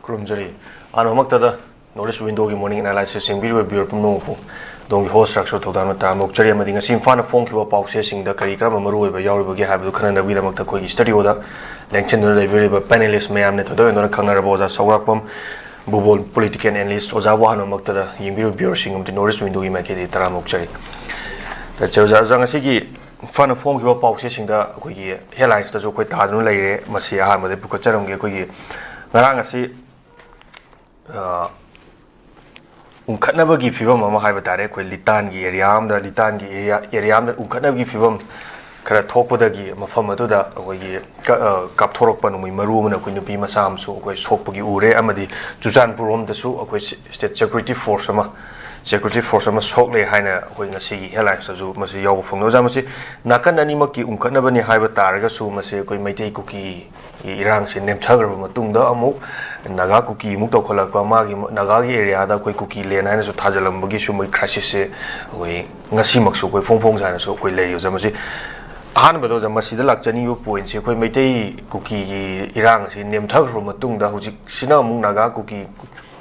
Kurumjari. Anomaktada, notice window morning analysis in video bureau no. Don't whole structure to them at Mokchari Mading, a sim fan of funky processing the Karikram Maru by Yarugi have the Canada Willamaka Koi study order, lengthen the very panelist may am to do another Kanarabosa, Sawapum, 𝐍𝐿 political analyst, Ozawa Maktada, Yimbiru bureau sing the notice window in Makati Taramokchari. That's Zangasigi. Fan of funky processing the headlines that quite hard no lay Masia Hammer, the Pukacharam Gaki Narangasi. Could never give you Mamma Habatare, Litangi, Ariam, the Litangi, Ariam, that could never give you Kara talk with the Mafamatuda, Kaptoropan, Maroon, a Queen Masam, so Sopogi Ure, Amadi, Juzan Purom, the Su, State Security Force, Security Force, Hockley Hina, when the sea airlines, as Masi Yaw from Nozamasi, Nakan Animaki, Unkanabani Habataraga, so Masi, may take cookie. Iran's in Nemtagar, Matunda, Amu, Nagakuki, Mutokola, Nagagi area, the Cookie Lane, and so Tazalam, Bogishu, my crashes away, Nasimaxo, Fonfongs, and so quick ladies. Hanbados and Masida Lakjani points, you may take cookie Iran's in Nemtagar, Matunda, who Sinam Nagakuki.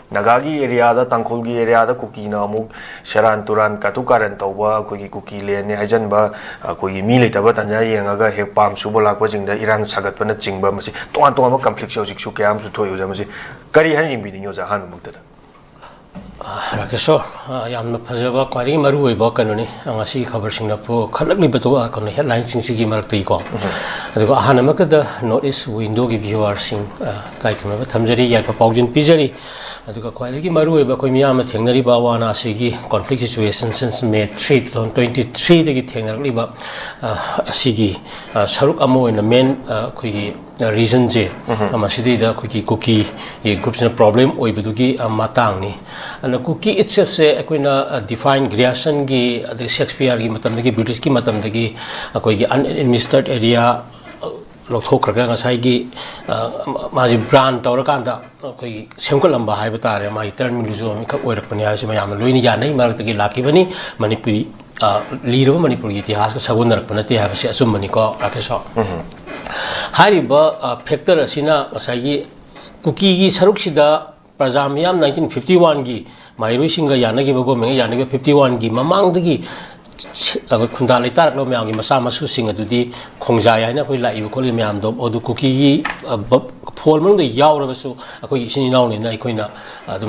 Nagagi area, the Tankolgi area, the cookie namu, Sharan Turan, Katukar and Toba, Cookie Lane, Hajanba, Kogi Militaba, Tanjay, and Aga, Hepam, Subola, watching the Iran Sagatana Chingba, Masi, Toantoma conflict shows Shukam to Toyos, Kari Hanim being used a hand book. Rakeshwar, Yam Pazava, Quari Maru, Bokanoni, and I see cover Singapore, Kalakli Batua, on the headlines in Sigi Martico. The Hanamaka, the notice window give you are sing, Kaikama, Tamjari, Yapapogin Pizari, the Quality Maru, Bakomiama, Tenari Bawana, Sigi, conflict situation since May 3, 2023, the Tenariba, Sigi, Saruk Amo in the main, reason je amasidi da cookie groups na problem oi bedugi matang ni and cookie itself se akoina define creation gi the Shakespeare gi matam gi British gi matam gi akoi gi unadministered area lokthokraga ngasai gi maji brand tawrakanda akoi semkolamba haiba tare mai terminology mi khak oirakpani ha sima yam loini ya nei marak gi lakibani manipuri liraba manipur gi itihas ka sagunarapana te ha se asumani ko Rakeshwar Hariba factor asina masagi cookie saruksida Prajamiyam 1951 gi Mairu Singa Yanagi Bago Yanagi 51 gi Mamang the Kundali Tarak Lomiangi Masama Susing to the Kongjayana, who like you call him Yamdo or the cookie Polman the Yaurasu, a queen known in Naikoina,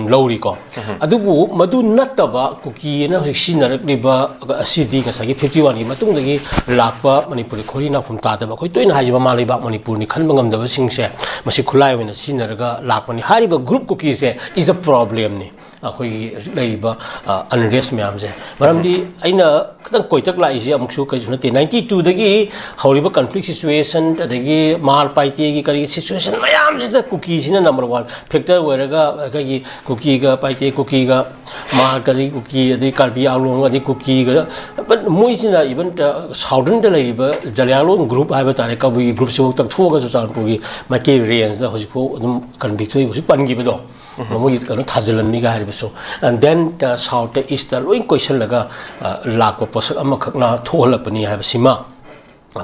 Lorico. Adubu, Madu Nataba, cookie, and a sinner, Liba, a city, Kasagi 51, Matungagi, Lapa, Manipuri, Corina from Tata, but we don't have Maliba, Manipuri, Kanbangam, the Sing share, Masikulai, and a sinner, Lapani, Hariba group cookies is a problem. Labor unrest Miamse. Maramdi, I know, Koitak Laisia, Muksu, 92 the gay, however, conflict situation, the gay, Mar Paiti situation, Miam's the cookies in a number one. Picture wherever cookie, Paiti, cookie, Markari cookie, the Karbi Along, the cookie, but Moisina even Southern the labor, Jalialo group, I have a Tareka, we groups of Focus of Sanpuri, Maki Rains, the Hosipo, can be to Pangibido. And then the south east the question laga lack of posak amakakna thola pani have sima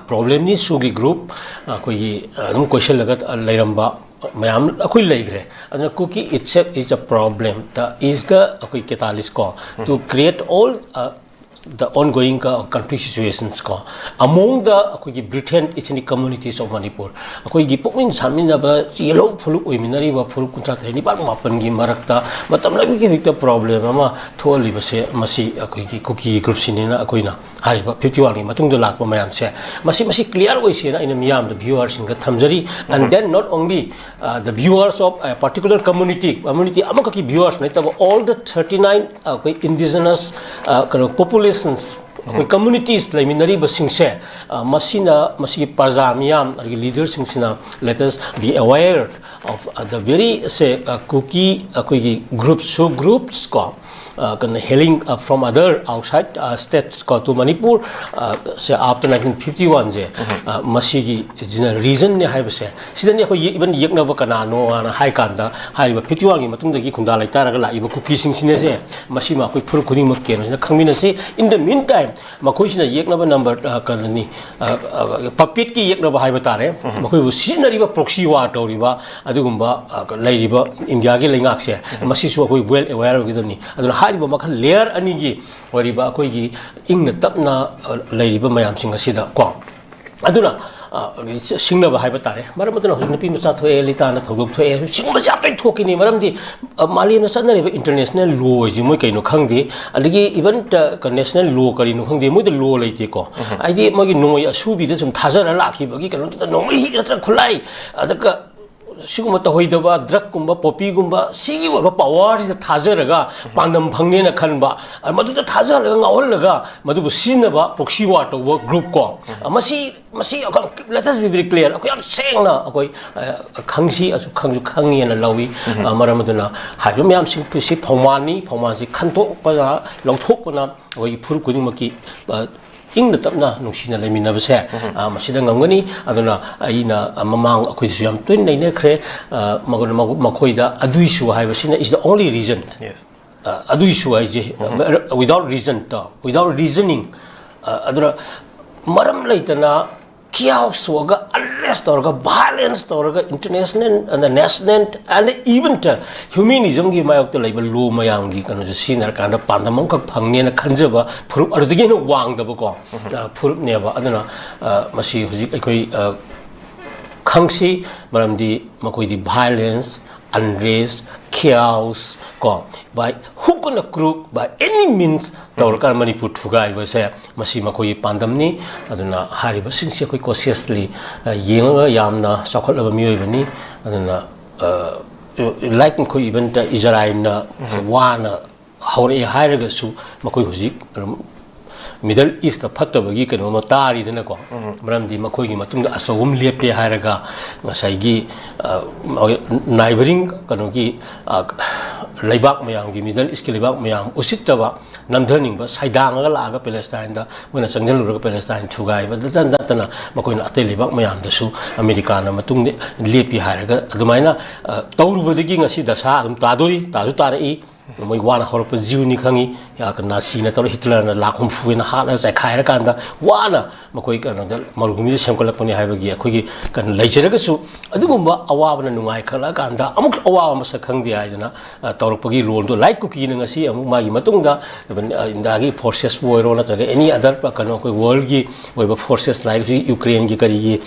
problem ni sugi group koi question laga lairamba mayam akoi leigre and cookie itself is a problem is the akoi catalyst ko to create all the ongoing conflict situations among the Britain ethnic communities of Manipur. Pukmin Saminaba, yellow Pulu, Minari, Purukuta, Nipan Mapangi, Marakta, but I'm not giving the problem. Mama told Libase, Masi, cookie groups in Aquina, Hariba, 51, Matung the Lak, Mayam say, Masi clear ways in the Miam, the viewers in the Tamjari, and then not only the viewers of a particular community, Amakaki viewers, all the 39 indigenous populations. Communities like Minari Basingse, Masina, Masi Pazamiam, leaders in Sina, let us be aware of the very say cookie groups, subgroups, hailing from other outside states to Manipur after 1951 je masigi reason ne haiba se sidani ko even yekna ba kana no ana hai kanda haiba 51 gi matung dagi khunda lai taraga la iba cookie sing sine je masima koi phur khuni mak ken na khangmina se in the meantime makoi sina yekna ba number kanani puppet ki yekna ba haiba tare makoi bu sinari ba proxy war toriba adugumba lairiba India gi lengak se masi su koi well aware gi doni aduna haiba makha layer ani gi wariba koi gi ingna tapna lairiba mayam sing asida ko aduna singna ba haiba tare maram aduna hujna pi macha thoe litana thodok thoe singba ja pe thokini maram di mali na sanna re international law ji moi kaino khangdi aligi even national law kari no khangdi moi de law leite ko aidi magi noi asubi de sum thajara lakhi bagi kanu ta noi hi ra khulai adaka siguma ta hoidaba drug kumba poppy gumba sigi wa power is thajaraga pandam phangne na khanba madu ta thajaraga ngawlaga madu sinaba proxy war to work group ko masi let us be very clear akoi am sengna akoi khangsi asu khangi na lawi maramaduna hayo myam sing pisi phomani si khanto pa lawthok na oi phur kuding maki ingna tapna nungsina lemina base masida ngangani aduna aina mamang akoi yam twin nei ne khre makoida adui shu haibasina is the only reason adui shu aije without reasoning adura maram laitana chaos toga unrest toga violence toga international and the national and even humanism gi mayok to label law mayam gi kanu sinar kanda pandamam ka phangne na khanjaba phurup arudigi no wang daba ko phurup neba aduna masi hujik ekoi khangsi maramdi makoi di violence unrest chaos ko by hook on a crook by any means tawrkar manipur thugai base masi makoi pandamni aduna hariba singse koi cautiously yenga yamna sakhol mioi bani aduna like koi even Israel na wana hore hairaga su makoi hujik Middle East phatabagi kano matari dana ko maramdi makoi gi matungda asawum lepe hairaga ngasai neighboring kano gi laibak mayam gi Middle East ki laibak mayam usittaba namdhaning ba saidang ga laga Palestine da mona changjal ru Palestine thugai ba datana makoi na ate laibak mayam da su America na matung lepi hairaga adumaina tawrubadagi ngasi dasa adum tadori tazu tarai moi wana horpa jiuni khangi ya kana sina tor Hitler na lakhum fuina hala sai khaira kanda wana makoi kana marugumi semkolakpani haibagi akhoi kan leijeraga su adugumba awabana nungai khala kanda amuk awa masa khangdi aidana tawrpagi role do like kuki na ngasi amuk magi matungda indagi forces boiro na traga any other kana koi world gi oiba forces like Ukraine gi kari gi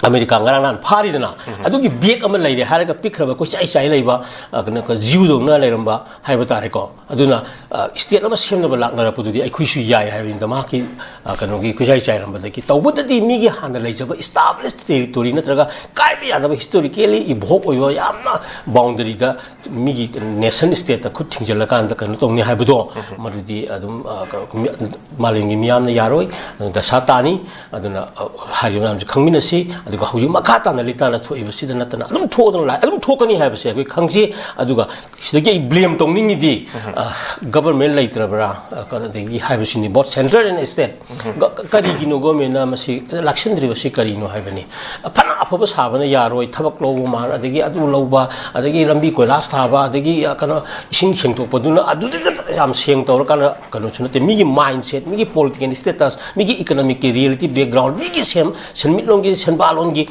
America ngarang phari dana adugi bag ama laire haraga pikraba ko chai laiba kana ka jiu do na lairamba haiba tare ko aduna state ama semna ba lakna ra pududi ai khuisu yai haibin dama ki kana gi khujai ramba da ki tawbutadi mi gi hana laijaba established territory natraga kai bi adaba historically ibhok oyo yamna boundary da mi gi nation state ta khut thingjala kan da kana tongni haibudo madudi adum malingi miyamna yaroi da satani aduna hariyo namju khangminasi aduga hauji makata na litana thoiba sidana tana adum thodana la adum thokani haibase koi khangsi aduga sidagi blame tongningi di government laitrabra kana degi haibasini both central and state kari gi no government na masi lakshandri basi kari no haibani phana aphaba sabana yaroi thabak lobu ma adagi adu loba adagi lambi koilas thaba adagi kana ising sengtokpaduna adu yam seng tor kana sunate migi mindset migi political status migi economic reality background migi senmitlongi senbalongi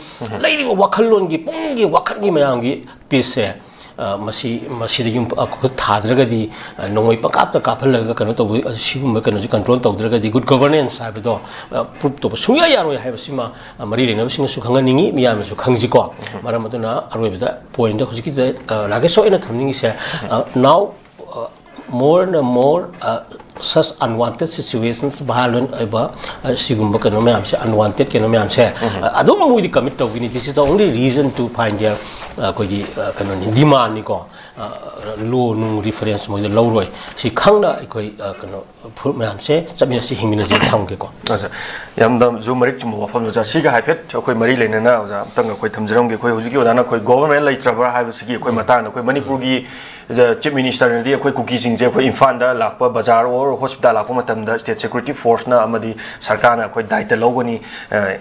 lairi wakhalongi pungi wakhangi mayamgi pise masi de yum thadragadi nongoi pakapta kaphalaga kana to sigum kana control tawdragadi good governance habido proof to suya yaroi habasima mari lena sing su khanganingi miyam su khangji ko maramaduna aroibada point hojiki rakesh ena thamningi se now more and more such unwanted situations violent aba sigumba kano me amse unwanted kano me amse adum mui commit to gini. This is the only reason to find their ko gi kano demand ni ko law nung reference mo law roi si khangna ko kano phur me amse chamina si hingmina jin thang ke ko yam dam zo marik chum wafam ja si ga haipet ko mari leina na ja tang ko thamjram ge ko huji ki odana ko government lai trabra ha si ko mata na ko manipur gi chief minister ne ko kuki sing je ko infan da lakpa bazar or hospital lakpa matam da state security force na amadi sarkar na ko daita logani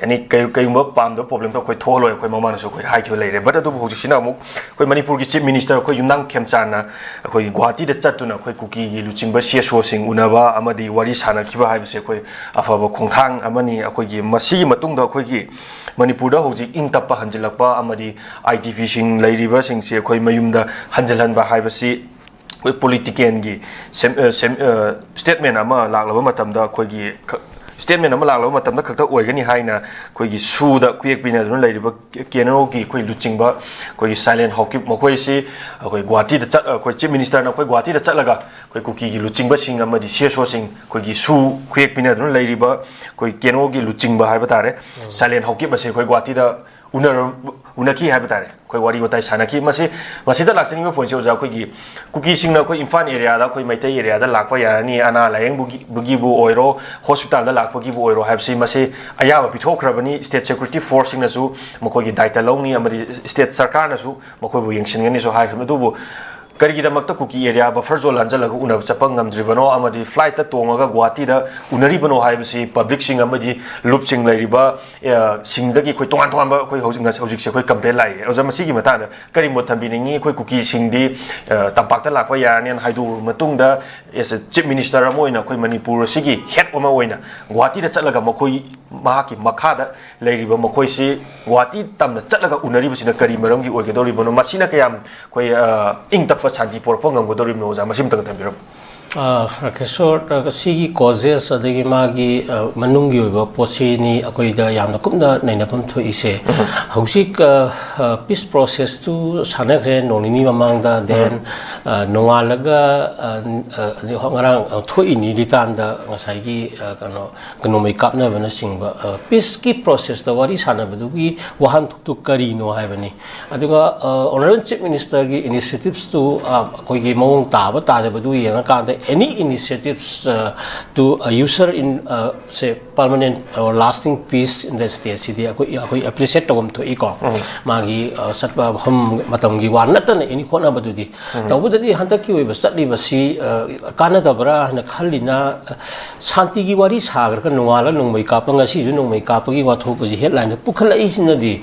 ani kai mo pam do problem to ko tholo ko mama na so ko hai ki leire but adu huji sina mu ko manipur gi chief minister ko yunang khemchan na ko guwahati da chatuna ko kuki gi luching ba CSO sing unaba amadi wari sana ki ba hai se ko afaba khongthang amani ko gi masi matung da ko gi manipur da huji ing tap hanjilakpa amadi ITV sing leiriba sing se ko mayum da hanjalan ba hai कोई politician की statement अमा लागलबा मतमदा कोई statement अमा लागलबा मतमदा खक्ता ओइगनी हाइना कोई सुदा कुयेक बिना जन लैरिबा केनरो की कोई लुचिंगबा कोई silent hawkip मखोइ सि कोई गुवाहाटी द चट कोई chief minister ना कोई गुवाहाटी द चटलगा कोई कुकी की लुचिंगबा सिंग अमा दि CSO सिंग कोई की सु कुयेक बिना जन लैरिबा कोई केनरो की लुचिंगबा हाइबा तारे silent hawkip बसे कोई गुवाहाटी द उनकी है बतारे कोई वारी बताई साना की मसीदा लाक्चनी में पहुंचे जा कोई कुकी सिंग ना कोई इम्फान एरिया दा कोई मैते एरिया दा लाकपा यानी अना लायंग बुगी बु ओइरो हॉस्पिटल दा लाकपा की बु ओइरो हैबसी मसे अयाबा पिथोखरबनी स्टेट सिक्योरिटी फोर्स सिंग नसु मकोई की दायित्व लौनी अमदी स्टेट सरकार नसु मकोई बु यंगसिनगनी सो हाय खमदुबु करीगिदमक्ता कुकी एरिया बफर जोन लांजलग उनब चपंग ngam amadi flight ta tongaga guwahati da unaribano haibasi public sing amadi loop sing lairiba singdagi koi tongan tongan ba koi hojik se koi campaign lai oja masigi matana kari mo thambiningi koi kuki sing di tampakta lakwa yaranian haidu matungda as a chief minister amoina koi manipur sigi head oma oina guwahati da chatlaga makoi mahaki makhada lairiba makoi si guwahati tamna chatlaga unariba sina kari maramgi oigedoribono masina kayam koi ingtap Santi por pangam go dorim no za masim tang thambiram Rakeshwar sigi causes adagi magi manungi oiba posi ni akoi da yamna kumna nainapam thoise hausik peace process tu sanakre nonini mamang da then nongalaga ngarang thoi ni litan da ngasai gi kano economic kapna bana singba peace ki process da wari sana badu gi wahan tu kari no hai bani aduga honorable chief minister gi initiatives tu koi gi mong ta ba ta da badu yang ka any initiatives to usher in say permanent or lasting peace in the state city akoi appreciate tawam to iko magi satba hum matam gi wan natan any khona badudi tawbudadi hantaki we basatli basi kana dabra na khalina shanti gi wari sagar ka nungala nungmai kapanga si ju nungmai kapagi watho buji headline pukhala isinadi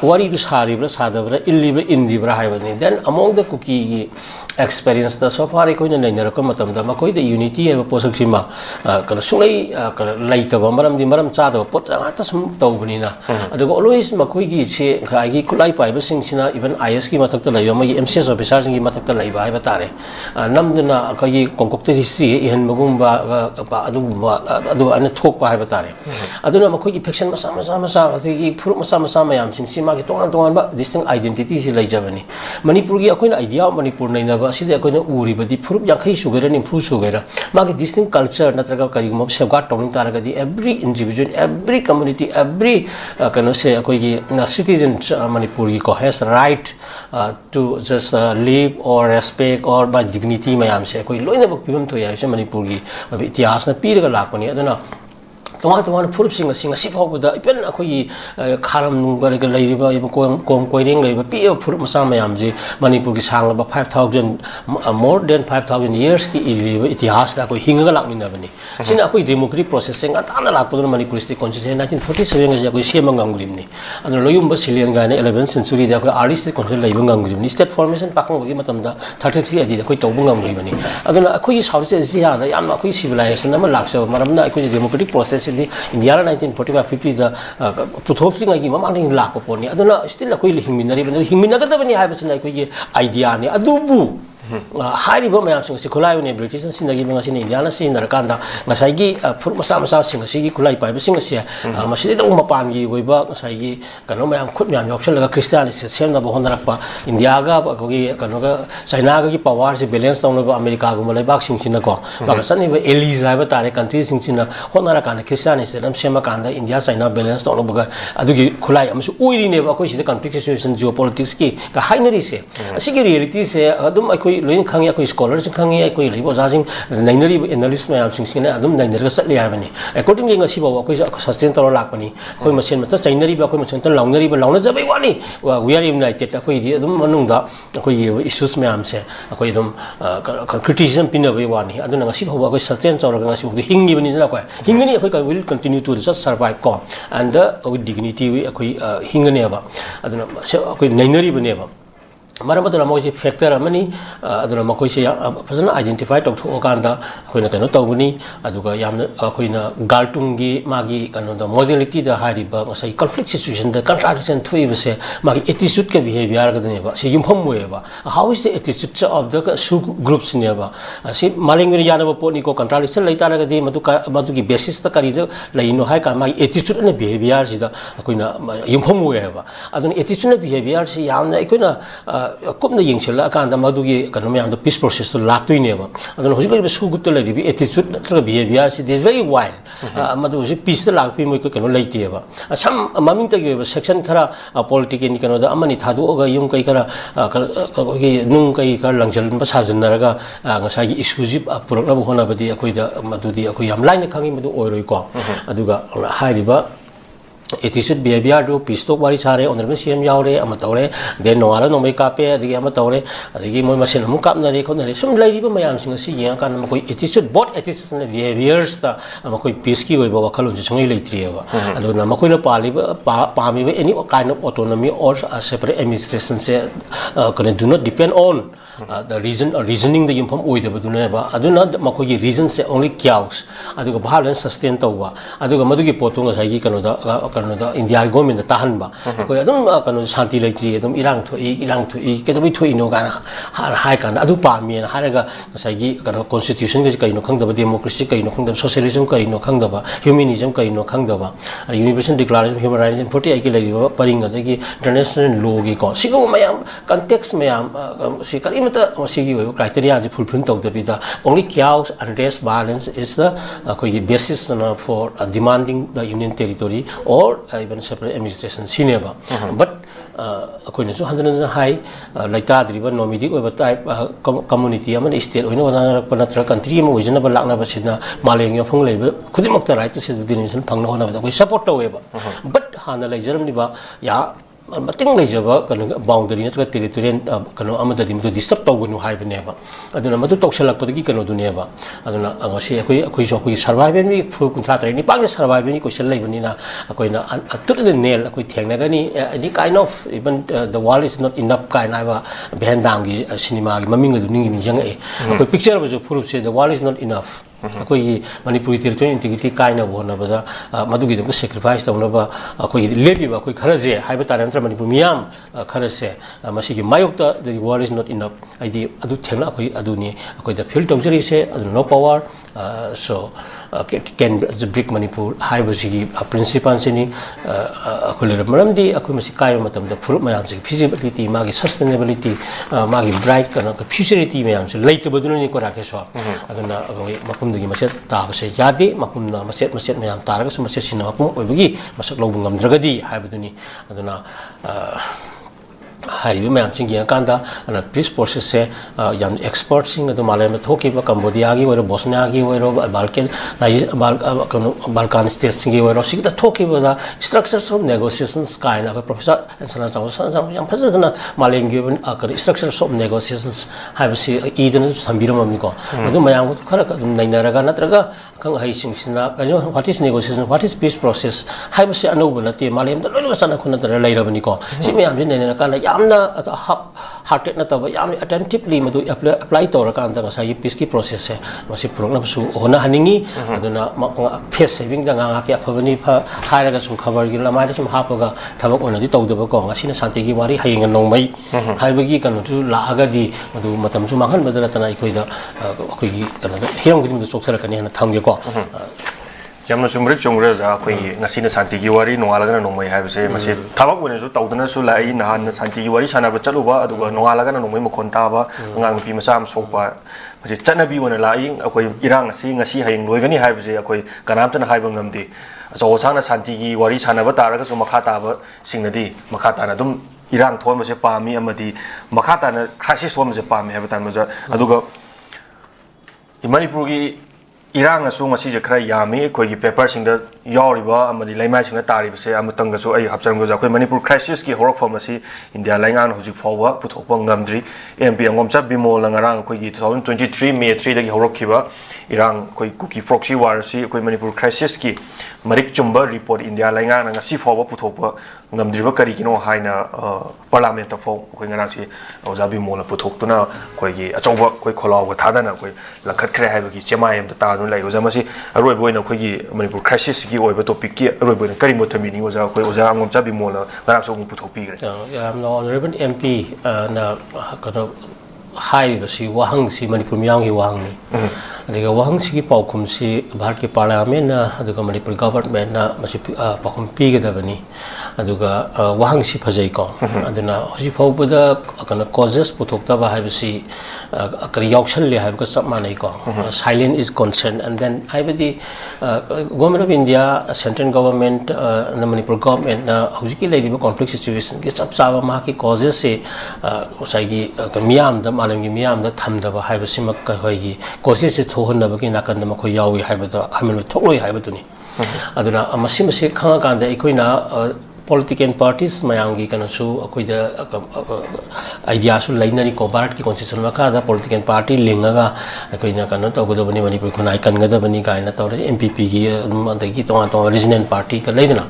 wari du saribra sadabra illibra indibra haibani then among the cookie experience the so far ko na nainara ko matam da makoi the unity eba posak sima kana sulai kana laitaba maram di maram chada pot ata sum tawbani na adugo always makoi gi che gai kulai pai ba sing sina even IS ki matak ta laiba mai MCS officer sing gi matak ta laiba ai batare namduna kai kongkok te history ihan magum ba adu an thok pa ai batare aduna makoi gi faction masa adu furu masa mayam sing sima gi tongan ba distinct identity si laijabani manipur gi akoina idea manipur naina ba sida akoina uri badi furu yakhai sugera ni furu sugera magi distinct culture natraga kari mo safeguard tawning taraga di every individual every community every kano se akoi citizen manipur gi ko has right to just live or respect or by dignity mayam se akoi loina ba pibam to ya se manipur gi itihas na piraga lakpani aduna Tuan furup singa sifau buda ipen akoi karam nungbar ke lairiba ibu kom koiring lairiba piya furup masama yamji manipur ki sang ba 5,000 more than 5,000 years ki iliba itihas da koi hinga lakmin na bani sina akoi democratic processing atana lakpodon manipur state constitution 1947 ga koi sema ngangrim ni anu loyum ba silian ga ne 11th century da koi early state constitution laiba ngangrim ni state formation pakang gi matam da 33 adi da koi tawbu ngangrim ni aduna akoi south asia sia da yam akoi civilization na laksa maramna akoi democratic process India 1945-50 the puthopsing agi mamang lakoponi aduna still akoi hingminari hingminagadabani haibasna akoi idea ni adubu हाइरिबो मैम सिंग से खुलाई ने British Sindgi मंगसिन India ना सिन नरकांदा ngसाइगी फुर मसा मसा सिंग सिगी खुलाई पाइबो सिंग से मसिदे दो मपान गी ओइबा ngसाइगी कनो मैम खुद मैम यौक्सल लगा क्रिश्चियन से सेम ना होनरपा इंडिया गा कोगी कनो गा चाइना गा की पावर से बैलेंस तौनबा अमेरिका गु लेबाक सिंग सिन को बाग सनिबा एलीज हाइबा तारे कंट्री सिंग सिन होनरा कान क्रिश्चियन से दम सेमा कांदा इंडिया चाइना बैलेंस तौनबा अदुगी खुलाई अमसु ओइरिने बा कोइ सिदे कॉन्फ्लिक्ट सिचुएशन जियोपॉलिटिक्स की का हाइनरी से असिगी रियलिटी से अदुम अखोइ लोइन खंगे अखोइ स्कॉलर सिंग खंगे अखोइ लेबो जाजिंग नैनरी एनालिस्ट मैम सिंग सिने अदुम नैनरगा सटले हाबनी अकॉर्डिंगली ngasi बाव अखोइ सस्टेन तौर लाकपनी अखोइ मसेन मत चाइनरी बा अखोइ मसेन त लाउनरी बा लाउन जबै वानी वी आर यूनाइटेड अखोइ दि अदुम मनुंगदा अखोइ इश्यूज मैम से अखोइ अदुम क्रिटिसिज्म पिनबै वानी अदुना ngasi बाव अखोइ सस्टेन तौर ngasi बाव हिंगी बनी जना अखोइ हिंगनी अखोइ will continue to just survive को एंड विद डिग्निटी वी अखोइ हिंगने बा अदुना अखोइ नैनरी बने बा मरम अदुना मोइसे फैक्टर अमनी अदुना मकोइसे फजन आइडेंटिफाई तौथोकांदा अखोइना कनो तौबनी अदुगा यामना अखोइना गाल्टुंगी मागी कनो द मॉडलिटी द हारिबा ngसाइ कॉन्फ्लिक्ट सिचुएशन द कंट्राडिक्शन थुइबसे मागी एटीट्यूड के बिहेवियर गदनेबा से युमफम मोएबा how is the attitude of the सु ग्रुप्स नेबा से मालिंगनि यानबा पोनी को कंट्राडिक्शन लैतारगदि मदुगी बेसिस त करी द लैनो हाइ का मागी एटीट्यूड ने बिहेवियर सिदा अखोइना युमफम मोएबा अदुना एटीट्यूड ने बिहेवियर से यामना अखोइना कुमना यंगसेला कांदा मदुगी कनो म्याम द पीस प्रोसेस तो लाक्तोइनेबा अदुना होजिक लेबे सु गुत लेबी एटीट्यूड नत्र बिहेवियर से इज वेरी वाइल्ड मदु होजिक पीस त लाक्तोइ मोइ कनो लैतेबा सम ममिंग तगेबा सेक्शन खरा पॉलिटिकल नि कनो द अमनि थादोगा युम कै खरा की नुंग कै खरा लंगजल साजनरगा ngसाइ एक्सक्लूसिव पुरकनब होनाबदि अखोइदा मदुदी अखोइ याम लाइन खंगी मदु ओइरोइ को अदुगा हाइरिबा एटीट्यूड बिहेवियर दो पीस्टोक वारी सारे ऑनरेबल सीएम यावरे अम तौरे दे नोवाला नोमै कापे अदगी अम तौरे अदगी मोय मसेन हम कापनरे खोनरे सुम लाइरिबा मयाम सिंग सी यंग कान मकोइ एटीट्यूड बोथ एटीट्यूड ने बिहेवियर्स ता मकोइ पीस की ओइबा वखलों से संगै लेत्रिएबा अदुना मकोइना पालिबा पामिबा any kind of autonomy or separate administration से कने do not depend on the reasoning the युमफम ओइदबदुनेबा अदुना मकोइ रीजन से ओनली क्याउस अदुगा भालेंस सस्टेन तौवा अदुगा मदुगी पोतु ngसाइ कनो दा कनो दा इंडिया गवर्नमेंट ताहनबा कोइ अदुम कनो शांति लेत्रि अदुम इरांग थोइ केदबै थोइनो गाना हाइ कान अदु पामिन हारगा ngसाइ कनो कॉन्स्टिट्यूशन गे कइनो खंगदबा डेमोक्रेसी कइनो खंगदबा सोशलिज्म कइनो खंगदबा ह्यूमनिज्म कइनो खंगदबा universal declaration of human rights 48 की लेरिबा परिंग अदगी इंटरनेशनल लॉ गी को सिगो मयाम कॉन्टेक्स्ट मयाम सि करिमता सिगी वेब क्राइटेरिया जे फुलफिल तौदबिदा only cause unrest violence is the कोइ basis for demanding the union territory or even separate administration sineba but akoina su hanjana hai laita driba nomadic oiba type community amana state oina wana panatra country ma oijana ba lakna ba sina maleng yo phung leiba khudimak ta right to self determination phangna hona ba koi support taweba but hana laijaram ni ba ya मतिंग लेजबा कनो boundary नत्र territorial कनो अमददि मदु disturb तौगनु हाइबनेबा अदुना मदु तौसलकपदगी कनो दुनेबा अदुना अंगसी अखोइ जो अखोइ survival नि full कुंथ्रा तरे नि पांगे सर्वाइवल नि क्वेश्चन लेबनिना अखोइना टू द नेल अखोइ थेंगनागनी any kind of even the world is not enough काइन आइबा भेंदांग गी सिनेमा गी ममिंग अदु निंgi नि जंग ए अखोइ पिक्चर बजो प्रूफ से the world is not enough अखोइ मणिपुरी टेरिटोरियल इंटीग्रिटी काइना बोनबदा मदुगी दम सैक्रिफाइस तौनबा अखोइ लेबिबा अखोइ खरजे हाइबा तारे नत्र मणिपुर मियाम खरसे मसिगी मायोक्ता the world is not enough आइदि अदु थेंगना अखोइ अदुनि अखोइ द फील तौजरी से अदु no power so can break Manipur हाइबसिगी प्रिंसिपल सिनी अखोइ मरमदि अखोइ मसि काय मतम द फुरुप मयाम से फिजिबिलिटी मागी सस्टेनेबिलिटी मागी ब्राइट कना फ्यूचरिटी मयाम से लेतबदुनि को राकेश्वर अदुना अखोइ मपुमदगी मसेट ताबसे यादे मपुमना मसेट मयाम तारगा सु मसेट सिना मपुम ओइबगी मसक लौब ngamdragadi हाइबदुनि अदुना हारिबे मैम सिंग यंकांदा अना पीस प्रोसेस से याम एक्सपर्ट सिंग अदु माले में थोकिबा कंबोडिया गी ओरो बोस्निया गी ओरो बाल्कन बाल्कान स्टेट सिंग गी ओरो सिगदा थोकिबा स्ट्रक्चर्स ऑफ नेगोशिएशंस काइना प्रोफेसर एंसना चाव याम फजदना मालेंग गी अकर स्ट्रक्चर्स ऑफ नेगोशिएशंस हाइबसी ईदन थंबिरममनि को अदु मयाम खरा नैनरगा नत्रगा खंग हाइ सिंगसिना कनो what is negotiation what is peace process हाइबसी अनौब नते मालेम द लोइनो सना खुना तर लैरबनि को सि मयाम जे नैनरा काना yamna hearted na taba yamni attentively madu apply tora kan da ngasai peace ki process se masi program su hona haningi aduna face saving da nga ki afabani pha haira ga sum khabar gi lamai da sum hapaga thabak ona di tawdaba ko ngasina santi gi wari hayeng nongmai haibagi kan tu la aga di madu matam su manghan badana tana ikoi da akoi gi kan hiram gi du chokthara kan hena thamge ko jamna chumrik chungre ja khoi ngasi na santi gi wari nongala na nongmai ha bse mase thabak wone su tawdana su lai na han santi gi wari sana ba chalu ba aduga nongala na nongmai makhon ta ba ngang pi masam sokpa mase chanabi wona lai akoi irang ngasi hayeng loi gani ha bse akoi kanam tan hai ba ngamdi so sana santi gi wari sana ba taraga su makha ta ba singnadi makha ta na dum irang thon mase pami amadi makha ta na crisis hom se pami ha ba tan ma aduga manipur gi Irang asu ngasi je khara yami khoi gi paper sing da yoriba amadi laimai sing da tari bse amatang ga su ai hapchang go ja khoi manipur crisis ki horok form asi india laingan hojik forwa puthokpa ngamdri mp angom cha bimol ngarang khoi gi 2023 May 3 da gi horok khiba Irang khoi cookie proxy war si khoi manipur crisis ki marik chumba report india laingan ngasi forwa puthokpa ngamdriba kari kino haina parliament of khoi ngarang si oja bimol puthoktuna khoi gi achoba khoi kholaw ga thadana khoi lakhat khre haiba gi chemai am ta lai oja masi aroi boina khoi gi manipur crisis gi oiba topic ki aroi boina kari mo thamini oja khoi oja angom cha bimol ngarang so puthopi gre am no honorable mp na ka hai basi wahang si manipur myang gi wahang ni adiga wahang si gi paukhum si bharat ki parliament na adiga manipur government na masi paukhum pi ga dabani aduga wahang si phajai ko aduna hoji phawbada kana causes puthokta ba hai basi akari yauksan le hai ka sapma nei ko silent is consent and then hai badi government of india central government na manipur government na hoji ki lei ba conflict situation ki chap chaba ma ki causes se sai gi miyam da malam gi miyam da thamda ba hai basi mak ka hoi gi causes se thohon na ba ki nakan da ma khoi yawi hai ba da amen thokloi hai ba tu ni aduna masi masi khanga kan da ikoina political parties mayangi kana su akoida idea su lainari ko bharat ki constitution ma ka da political party lingaga akoina kana to godo bani manipur khunai kan gada bani gaina to mpp gi adagi to regional party ka leidana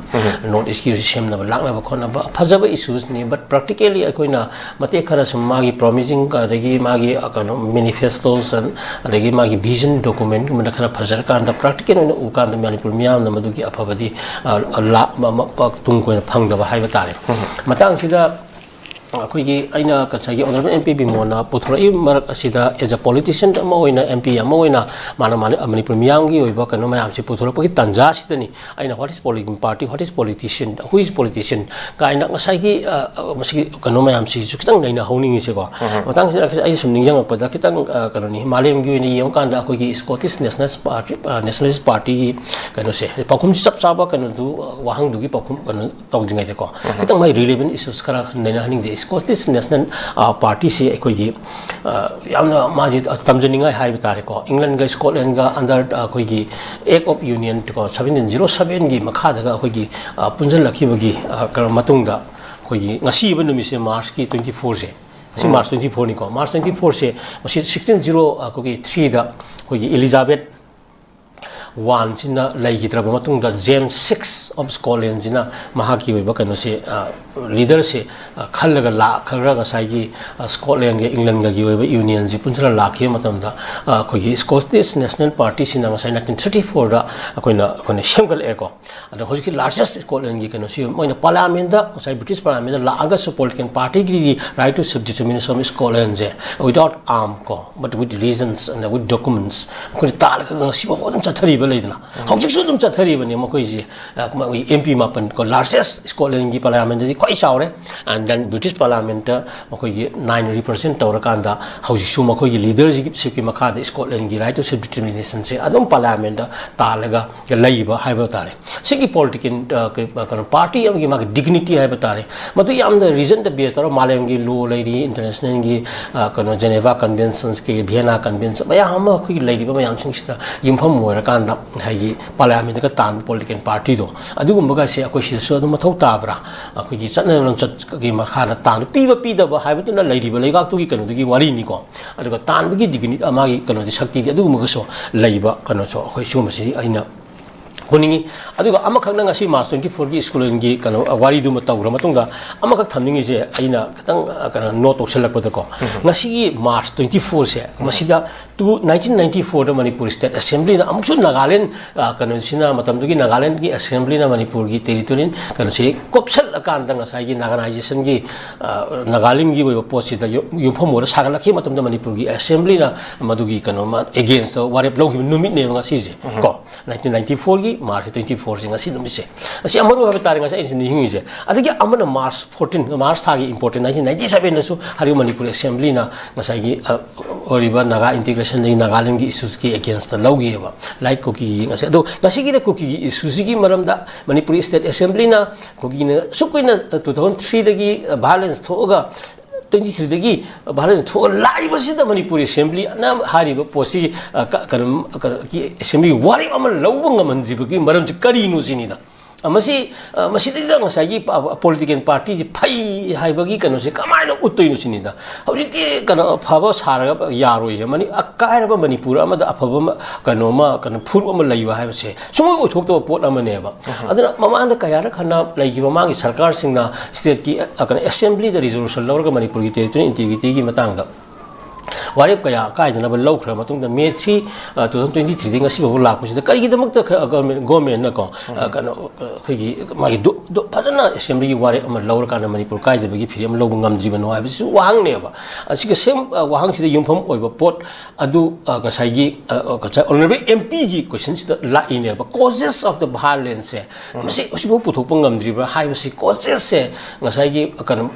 not excuse shame na lakna ba khona ba phajaba issues ni but practically akoina mate khara sum magi promising ka adagi magi akano manifestos and adagi magi vision document ma khara phajar kan da practical na u kan da manipur miyam na madugi aphabadi la tung ko phangdaba haiba tare matang sida akoigi aina kachagi honorable mp bimona puthrai marak asida as a politician ama oina mp ama oina mana manipur miyamgi oiba kano mayam si puthra pagi tanja sidani aina what is political party what is politician who is politician ka aina ngasai gi masi kano mayam si kitang naina honing se ko matang sida ai sum ningjang pada kitang kano ni malem gi ni yong kan da akoigi scottish nationalist party kano se pakum chap chaba kano du wahang du gi pakum kano tawjingai de ko kitang mai relevant issues kara naina haning de Scottish National Party se akoigi yamna maji tamjaningai haiba tare ko England ga Scotland ga under akoigi Act of Union ko 1707 gi makha daga akoigi punjal lakhibagi kar matungda akoigi ngasi ba numi se March ki 24 se asi March 24 ni ko March 24 se masi 160 akoigi 3 da akoigi Elizabeth one sina laigitra ba matungda James 6 of Scotland sina mahaki ba kano se leader se khallaga la khara ga sai gi Scotland ga England ga gi ba union ji punjala lakhi matamda khoi Scottish National Party sina ga sai 1934 da akoina semgal eko ada hojiki largest Scotland gi kano se moina parliament da sai British parliament da la aga su political party gi right to self determination of Scotland je without arm ko but with reasons and with documents ko tal ga si ba bodum chathari ba leidna hojik su dum chathari ba ni makoi ji MP mapan ko largest Scotland gi parliament di quite saure and then British parliament makoi gi 9 represent tawra kanda hauji su makoi gi leaders gi ki makha de Scotland gi right to self determination se adum parliament talaga laiba haiba tare sigi political party am gi ma dignity haiba tare matu yam the reason the base taro malem gi law lairi international gi kono Geneva conventions ki Vienna convention ba ya ma khoi lairi ba yam sing sita yimpham moira kanda hai parliament ka tan political party do adugum baga se akoi si so adum mathau tabra akoi gi chatna chat gi ma khara tan pi da ba haiba tuna lairi ba leigak tu gi kanu gi wari ni ko aduga tan gi dignity ama gi kanu di shakti gi adugum ga so laiba kanu so akoi su ma si aina Kuningi, aduga amakakna ngasi March 24 gi school ngi kano wari du matawra matungda amakak thamningi je aina katang kana note okselakpada ko ngasi gi March 24 se masida to 1994 da Manipur State Assembly na amuksu Nagaland kano sina matamdugi Nagaland gi Assembly na Manipur gi territory kano se kopsal akanda ngasai gi naganization gi Nagalim gi wo posida yumphom ora sagalaki matamda Manipur gi Assembly na madugi kano against warep logi numit ne ngasi je ko 1994 gi March 24 singa si dumise asi amaru habe tare ngasa in hingi je adagi amana March 14 March thagi important 1997 na su hari Manipur Assembly na ngasa gi oriba naga integration ni Nagalim gi issues ki against the logi ba like koki ngasa do ngasi gi koki issues gi maramda Manipur State Assembly na koki na sukuina 2003 dagi balance thoga 23 dagi balance tho live sida Manipur Assembly na hari ba posi ki assembly wari amal lawung mandri bagi maram ji kari no sinida amasi dang sagi political party ji phai hai bagi kano se kamai no utoi no sinida hauji ti kano phaba saraga yaroi he mani akai ba Manipur amada aphaba kano ma kano phur ama laiwa hai se sumoi othok to pot amane ba aduna mamang da kaya ra khana laigi mamang sarkar singna state ki assembly da resolution lawra Manipur ki territory integrity gi matang da warep kaya kaidana ba lawkhra matung da May 3 2023 ding asi ba lak pusida kari gi damak ta government na ko kano khigi magi do pajana assembly gi warep ama lawra kana Manipur kaida bagi phiri am lawg ngamdri ba no ai bisu wahang ne ba asi ga sem wahang sida yumpham oi ba pot adu ngasai gi honorable MP gi questions da la ine ba causes of the violence se masi usibo puthok pa ngamdri ba hai basi causes se ngasai gi kana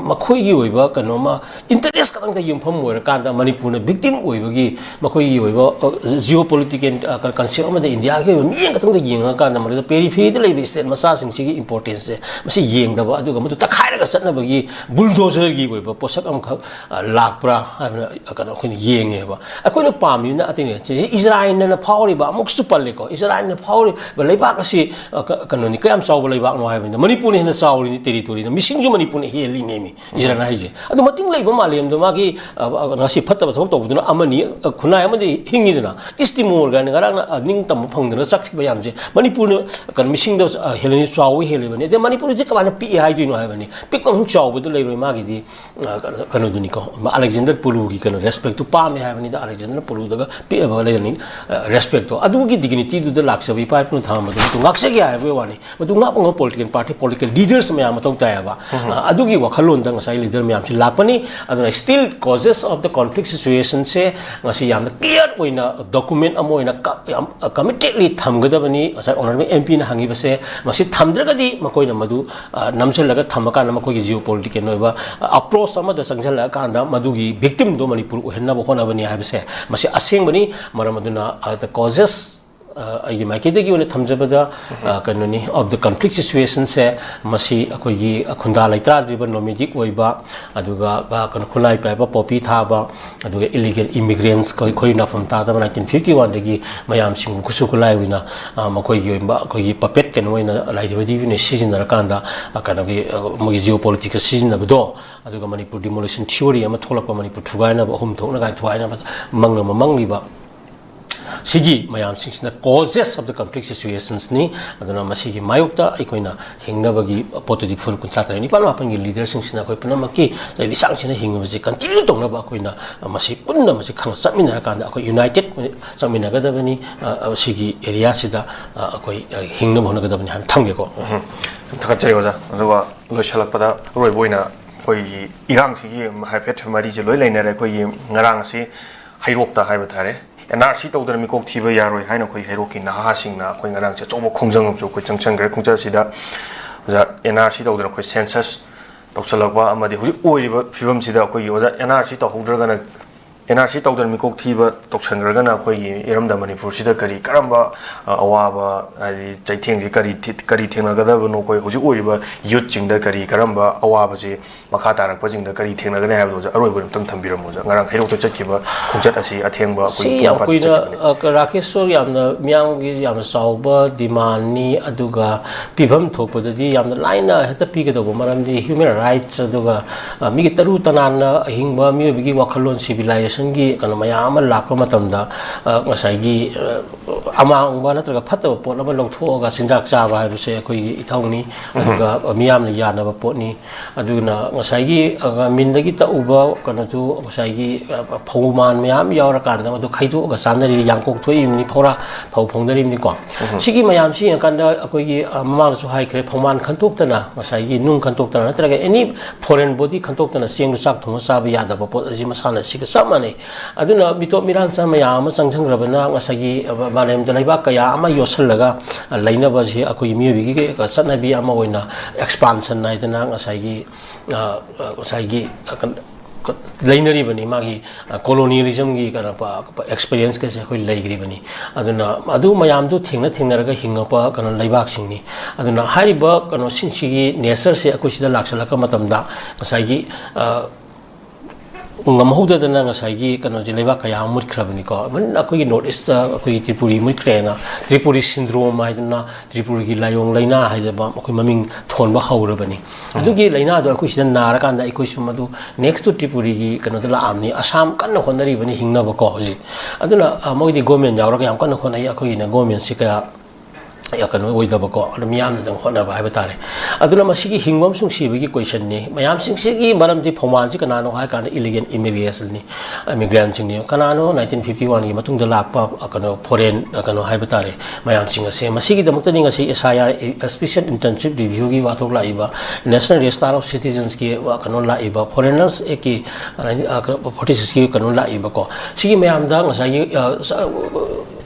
makhoi gi oiba kanoma interest katang ta yumpham moira kanda Manipur na victim oibagi makhoi gi oiba geopolitical concept ama da India ge mi katang da yenga kanda mari periphery da leibe state masa sing si importance se masi yeng da ba adu ga mutu takhaira ga chatna bagi bulldozer gi oiba posak am kha lakpra kana khoi yenge ba akhoi na pami na atine Israel na phawri ba amuk su palle ko Israel na phawri ba leiba ka si kanoni kayam saw ba leiba no hai ba Manipur ni na sawri ni territory na missing ju Manipur ni heli nemi Israel na hije adu mating leiba malem do magi ngasi phatta ba thok to buduna amani khunai amadi hingi dina istimor ga ngara na ning tam phangdana chak ba yamje Manipur kan missing do heleni sawi heli bani de Manipur je ka na pi hai dino hai bani pi kom chaw bu do leiroi magi di kanu duni ko Alexander Pulu gi kan respect to pa me hai bani da Alexander Pulu da pi ba leirni respect to adu gi dignity do da laksa bi pa pun tham do to ngakse gi hai ba wani madu ngap ngo political party political leaders me am tok ta ba adu gi wakhalon da ngasai leader me am si lakpani aduna still causes of the conflict situation se ngasi yam clear oina document amoina committedly thamgadabani ngasai honorable MP na hangi base masi thamdragadi makoina madu namselaga thamaka na makoi geopolitical noiba approach ama da sangjala kanda madugi victim do Manipur henna bo hona bani habse masi aseng bani maramaduna the causes ai maikidagi one thamjabada kanoni of the conflict situation se masi akoi khunda laitra driba nomadic oiba aduga kan khulai pa popi thaba aduga illegal immigrants koi na from ta 1951 dagi mayam sing kusu khulai wina makoi gi oiba koi puppet ken oina laidiba divine season rakanda kanabi mogi geopolitical season abdo aduga Manipur demolition theory ama tholakpa Manipur thugaina ba hum thokna ga thuaina mangliba sigi mayam sing causes of the conflict situations ni aduna masigi mayukta ikoina hingnabagi potodi fur kuntrata ni palma pangi leaders sing sina koi punamaki li sang sina hingbaji continue tongna ba koina masi punna masi khang samina kanda ko united samina ga dabani sigi area sida koi hingna bhona ga dabani han thamge ko thakachai oja aduwa loisalakpada roi boina koi irang sigi haifet mari je loi lainare koi ngarang si hairokta haiba thare NRC tawdana mikok thiba yaroi haina khoi heroki naha singna khoi ngarang che chobo khongjang objo khoi changchang gre khongja sida ja NRC tawdana khoi census tawsalakwa amadi hui oiriba phibam sida khoi oja NRC tawhodragana NRC tawdana mikok thiba tawsangragana khoi eramda Manipur sida kari karamba awaba ai chaitheng ji kari thengnaga no khoi huji oiriba youth jingda kari karamba awaba ji makha tarak pajingda kari thengnaga ne habdo ja aroi borim tang thambiramo ja ngarang hero to chakhiba khongjat asi athengba si yam koina Rakeshwar yamna myang gi yam sauba dimani aduga pibam thopodadi yamna laina heta pigado maramdi human rights aduga migi taru tanana hingba mi bigi wakhalon civilization population gi kana mayam lakpa matamda ngasai gi amang ba natraga phatta pot lama longtho ga sinjak cha ba hai se khoi ithongni aduga miyam ni yana ba potni aduna ngasai gi mindagi ta uba kana tu ngasai gi phauman mayam yawra kan da madu khaidu ga sanari yangkok thoi ni phora phau phongdari ni ko sigi mayam si kan da akoi gi mamang su hai kre phauman khantok tana ngasai gi nung khantok tana natraga any foreign body khantok tana seng sak thong sa ba yada ba pot aji masana sig samane aduna bito miran sa mayam changjang rabana ngasai gi balem da laiba kaya ama yosallaga laina ba ji akoi mi bi gi ka sanna bi ama oina expansion nai dana ngasai gi lainari bani magi colonialism gi kana pa experience ke se khoi laigri bani aduna adu mayam du thingna raga hinga pa kana laibak singni aduna hariba kana singsigi nature se akoi sida laksala ka matamda ngasai gi ngamhauda dana ngasai gi kana je leba kaya mut khrabani ko man akoi north east akoi tripuri mut krena tripuri syndrome ai dana tripuri gi layong laina hai da ba akoi maming thon ba haura bani adu gi laina do akoi sidan nara kan da akoi sumadu next to tripuri gi kana da amni assam kan na khonari bani hingna ba ko hoji aduna moi di government yawra ka yam kan na khonai akoi na government sika ya kanu oida ba ko miyam da hona ba ba tare aduna masigi hingwam sung sibagi question ni mayam sing sigi maram di phoman si kana no ha kana illegal immigration ni immigrant sing ni kana no 1951 gi matung da lakpa kana foreign kana ha ba tare mayam sing ase masigi da mutani ngasi SIR special internship review gi wathok la iba national register of citizens gi kana la iba foreigners eki 46 gi kana la iba ko sigi mayam da ngasai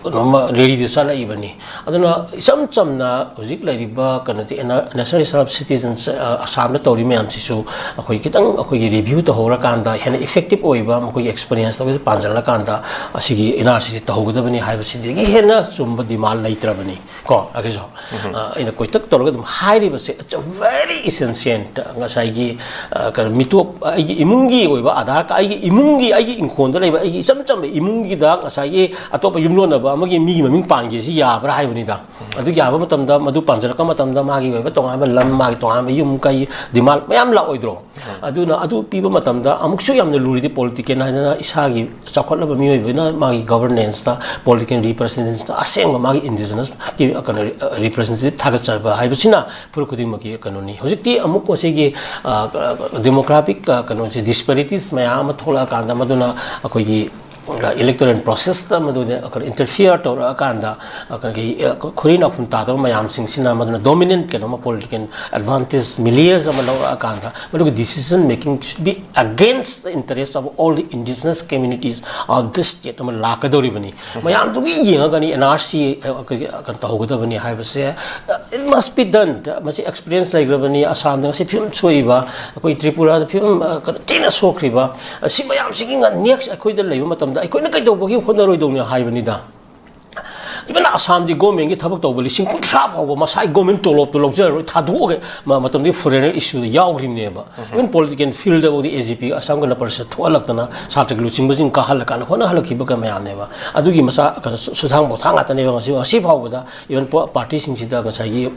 noma ready to sala ibani aduna isam chamna hojik laiba kanati national register of citizens assam na tori mayam sisu akoi kitang akoi review to hora kanda hena effective oiba makoi experience to panjala kanda asigi NRC to hogda bani haiba sidi gi hena sumba dimal laitra bani ko agiso ina koi tak torga dum hairi ba se it's a very essential ngasai gi kar mitu ai imungi oiba adhar ka ai imungi ai inkhon da laiba ai isam cham imungi da ngasai atop yumlo na amagi mi maming pangi si yabra haibani da adu yaba matamda madu panjara ka matamda magi oiba tonga ba lam magi tonga ba yum kai dimal mayam la oidro aduna adu piba matamda amuksu yamna luridi political na isagi chakhotla ba mi oiba na magi governance ta political representatives ta aseng magi indigenous ki kana representative thaga ba haibasina purukudi magi kanoni hojikti amuk ko segi demographic kanoni disparities mayam thola kanda maduna akoi gi electoral process ta madu interfere to kanda khurina phun ta da mayam sing sina maduna dominant kenoma political advantage millions amalo kanda madu decision making should be against the interests of all the indigenous communities of this state am lakadori bani mayam du gi yenga gani NRC kan ta hogda bani haibase it must be done machi experience like bani assam da se film soiba koi tripura da film tina sokriba si mayam sing next akoi da leiba matam I couldn't get over here when I don't know how many da. Even Assam the government get tabak to listen could trap over Masai government to love to luxury Tadu Matam the foreign issue the Yawgrim neighbor. When political field of the AGP, Assam gonna person to Alaktana, Sartak Lucin was in Kahalakan, Honahalaki Bakama never. Adugi Masa Sutang Botanga and never see a ship over even parties in Chidagasai,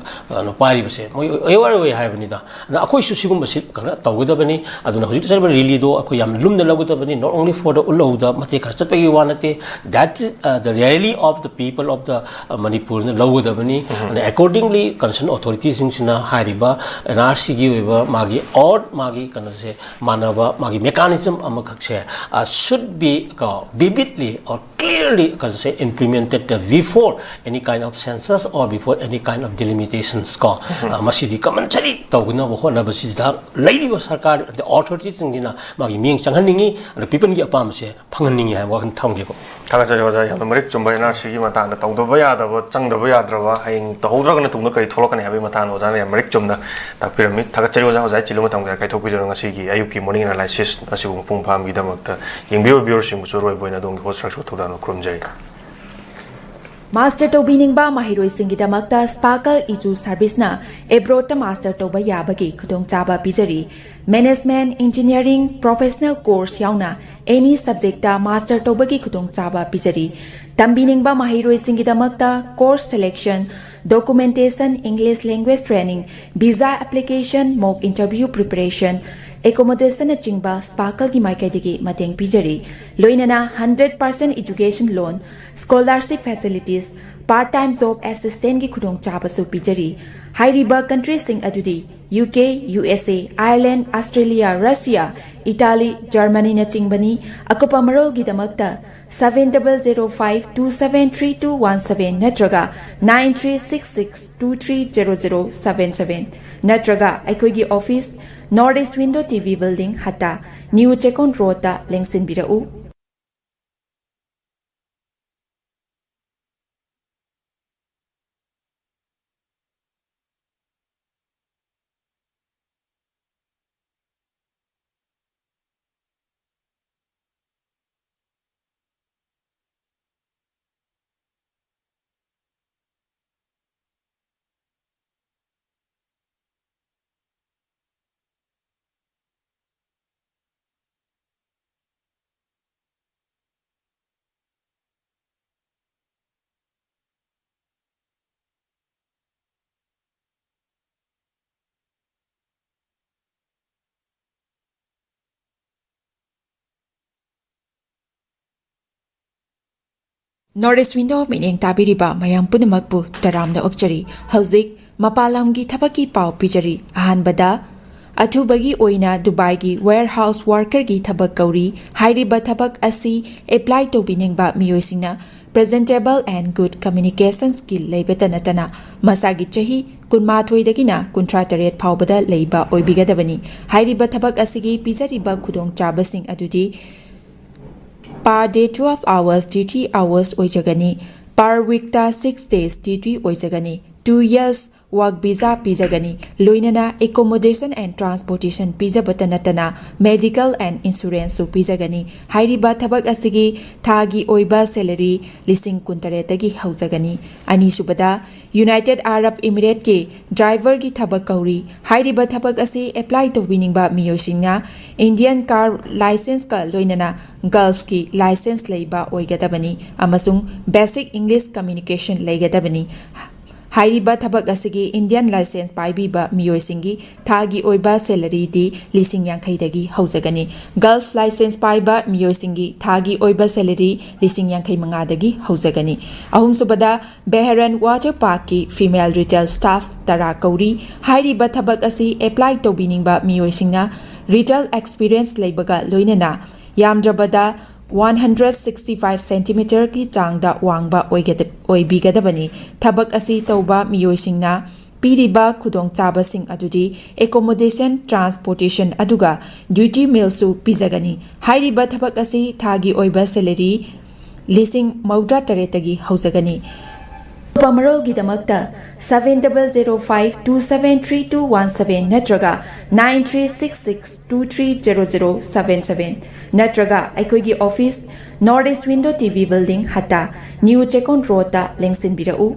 no party was said. Every have nida. Now a question Tawudabani, I don't know who's really do Akuyam Lum the Lagutabani, not only for the Uloda, Mateka Stapayuanate, that the reality of the people of the Manipur Lawudabani, and accordingly, concerned authorities in Sina Hariba and RCG Magi or Magi can say Manava Magi mechanism Amakakse should be vividly or clearly can say implemented before any kind of census or before any kind of delimitations. Masidi commentary Tawuna Hona Basida, Lady was Sarkar, the authorities in Gina Magi Ming Shanganingi, and the people get Pamse, Panganingi, and walking town. Tagaja Marik Jumbayana Shigi Matan, the Tongdovaya, the Chang the Voyadrava, and the whole dragon to look at Tolok and Habi Matan was a Marik Jumna, the pyramid, Tagacha was actually Lumatanga, Kaitopi Sigi, Ayuki morning analysis, as you Pum Pam Vidamata, in Biobushim, Suro Buena Dong, construction to Dano Krumjay. Master Tobining ba mahiroi singidamakta Sparkle Iju Service na Ebrota Master Toba Yabagi Kudong Chaba Pizari Management Engineering Professional Course Yauna any subject ta Master Tobagi Kudong Chaba Pizari Tambining ba mahiroi singidamakta Course Selection Documentation English Language Training Visa Application Mock Interview Preparation accommodation na chingba sparkle gi maikaidigi mateng pijari loinana 100% education loan scholarship facilities part-time job assistant gi khudong chaba su pijari hairiba countries sing adudi UK, USA, Ireland, Australia, Russia, Italy, Germany na chingbani akopa marol gi damakta 7005273217 natraga 9366230077 natraga aikoigi office Northeast Window TV Building hata New Chekon Road ta lengsin birau Northeast Window meaning tabiriba mayam punamakpu taramna okchari hauzik mapalamgi thabaki pau pijari ahanbada athubagi oina Dubai gi warehouse worker gi thabak kauri hairiba thabak asi apply to biningba miyoisingna presentable and good communication skill leibeta natana masagi chahi kunmathoi dagina kuntra taret phawbada leiba oibigadabani hairiba thabak asigi pijariba khudong chabasing adudi per day 12 hours duty hours oijagani per week ta 6 days duty oijagani 2 years work visa pijagani loinana accommodation and transportation pijabata natana medical and insurance su pijagani hairiba thabak asigi thagi oiba salary lising kuntare tagi haujagani ani subada United Arab Emirates ke driver gi thabak kauri hairiba thabak asi apply to winning ba miyosingna Indian car license ka loinana Gulf ki license leiba oigadabani amasung basic English communication leigadabani hairiba thabak asigi Indian license paibiba miyoisingi thagi oiba salary di lising yankhai dagi haujagani Gulf license paiba miyoisingi thagi oiba salary lising yankhai manga dagi haujagani ahum subada Behran water park ki female retail staff tara kauri hairiba thabak asi apply to biningba miyoisingna retail experience leibaga loinana yamdrabada 165 cm ki changda wangba oibigadabani thabak asi tauba miyoisingna piriba khudong chabasing adudi accommodation transportation aduga duty meal su pizagani hairiba thabak asi thagi oiba salary lising maudra taretagi haujagani Pamarol gidamakta 7005273217 natraga 9366230077 natraga aikoigi office Northeast Window TV Building hata New Chekon Road ta lengsin birau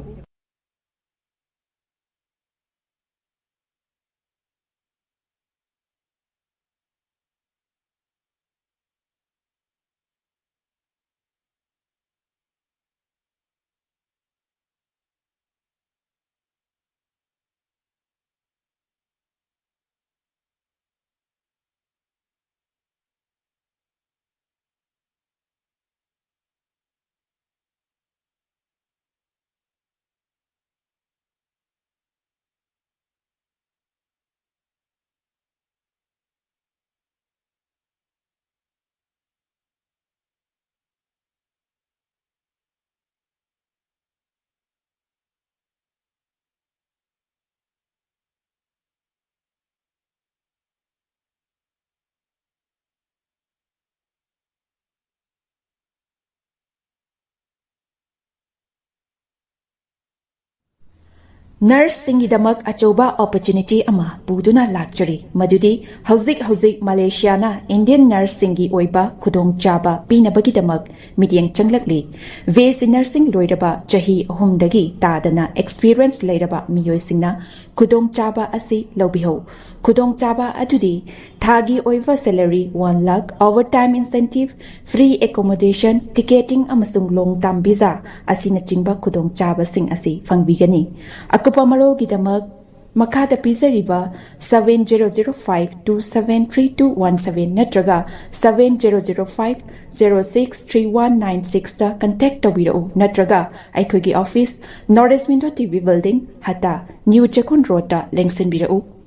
Nurse singidamak achoba opportunity ama puduna lakchari madudi hauzik Malaysia na Indian nurse singi oiba khudong chaba pinabagidamak midyang changlakli vc nursing loiraba chahi ahumdagi tadana experience leiraba miyoisingna khudong chaba asi lobiho khudong chaba adudi thagi oiva salary 1 lakh overtime incentive free accommodation ticketing amasung long term visa asina chingba khudong chaba sing asi fangbigani akupa marol gidamak Makada Pizariva 7005273217 Natraga 7005063196 da contact tawirau Natraga Aikogi office Northeast Window TV building Hata New Chakun Road da Lengsenbirau